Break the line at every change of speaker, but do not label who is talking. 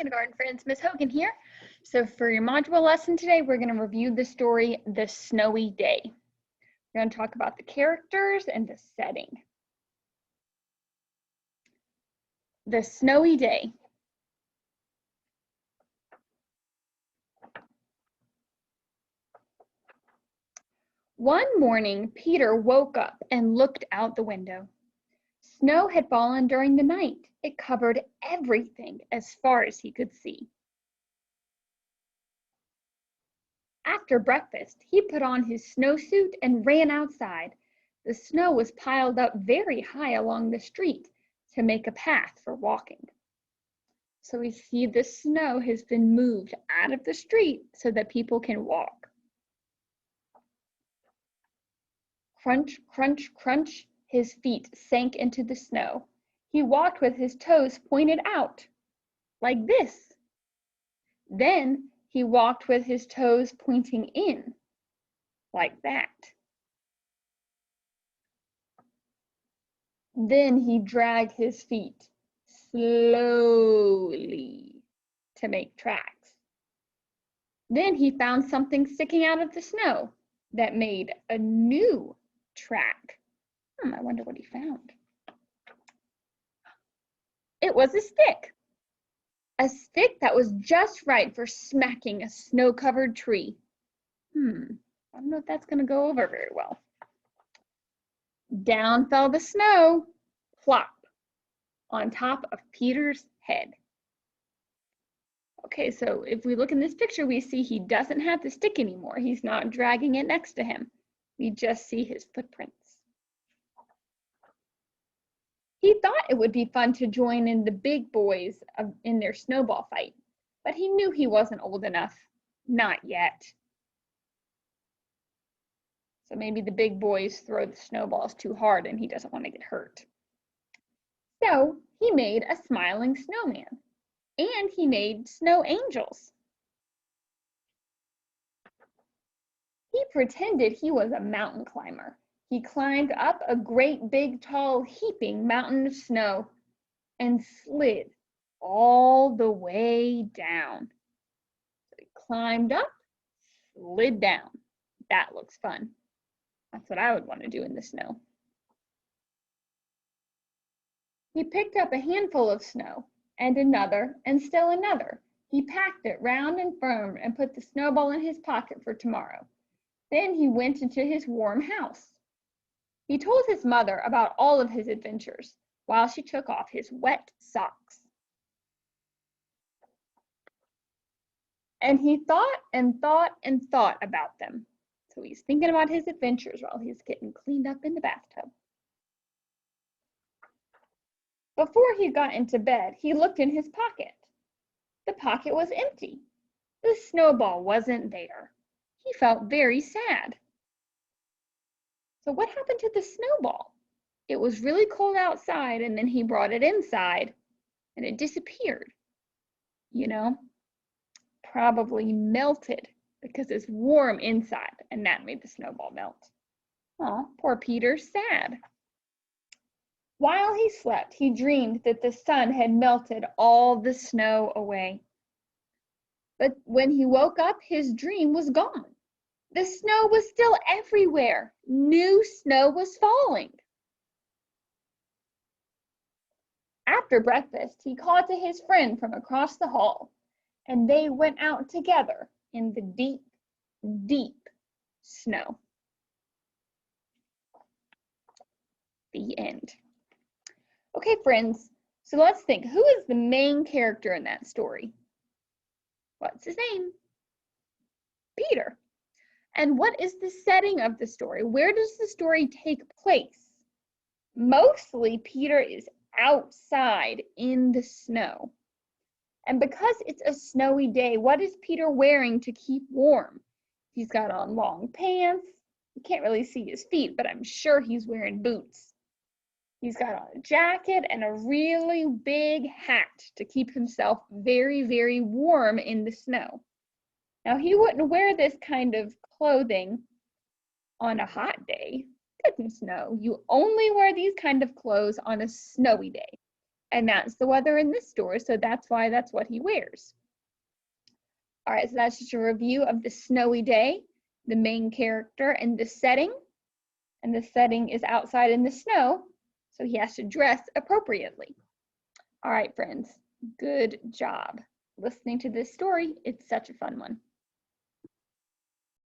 kindergarten friends, Miss Hogan here. So for your module lesson today, we're going to review the story, The Snowy Day. We're going to talk about the characters and the setting. The Snowy Day. One morning, Peter woke up and looked out the window. Snow had fallen during the night. It covered everything as far as he could see. After breakfast, he put on his snowsuit and ran outside. The snow was piled up very high along the street to make a path for walking. So we see the snow has been moved out of the street so that people can walk. Crunch, crunch, crunch, his feet sank into the snow. He walked with his toes pointed out, like this. Then he walked with his toes pointing in, like that. Then he dragged his feet slowly to make tracks. Then he found something sticking out of the snow that made a new track. I wonder what he found. It was a stick. A stick that was just right for smacking a snow-covered tree. I don't know if that's going to go over very well. Down fell the snow, plop, on top of Peter's head. Okay, so if we look in this picture, we see he doesn't have the stick anymore. He's not dragging it next to him. We just see his footprints. He thought it would be fun to join in the big boys in their snowball fight, but he knew he wasn't old enough. Not yet. So maybe the big boys throw the snowballs too hard and he doesn't want to get hurt. So he made a smiling snowman, and he made snow angels. He pretended he was a mountain climber. He climbed up a great big tall heaping mountain of snow and slid all the way down. So he climbed up, slid down. That looks fun. That's what I would want to do in the snow. He picked up a handful of snow and another and still another. He packed it round and firm and put the snowball in his pocket for tomorrow. Then he went into his warm house. He told his mother about all of his adventures while she took off his wet socks. And he thought and thought and thought about them. So he's thinking about his adventures while he's getting cleaned up in the bathtub. Before he got into bed, he looked in his pocket. The pocket was empty. The snowball wasn't there. He felt very sad. So what happened to the snowball? It was really cold outside, and then he brought it inside and it disappeared. You know, probably melted because it's warm inside, and that made the snowball melt. Oh, poor Peter's sad. While he slept, he dreamed that the sun had melted all the snow away. But when he woke up, his dream was gone. The snow was still everywhere. New snow was falling. After breakfast, he called to his friend from across the hall, and they went out together in the deep, deep snow. The end. Okay, friends, so let's think. Who is the main character in that story? What's his name? Peter. And what is the setting of the story? Where does the story take place? Mostly, Peter is outside in the snow. And because it's a snowy day, what is Peter wearing to keep warm? He's got on long pants. You can't really see his feet, but I'm sure he's wearing boots. He's got on a jacket and a really big hat to keep himself very, very warm in the snow. Now, he wouldn't wear this kind of clothing on a hot day. Goodness no, you only wear these kind of clothes on a snowy day. And that's the weather in this story, so that's why that's what he wears. All right, so that's just a review of the snowy day, the main character, and the setting. And the setting is outside in the snow, so he has to dress appropriately. All right, friends, good job listening to this story. It's such a fun one.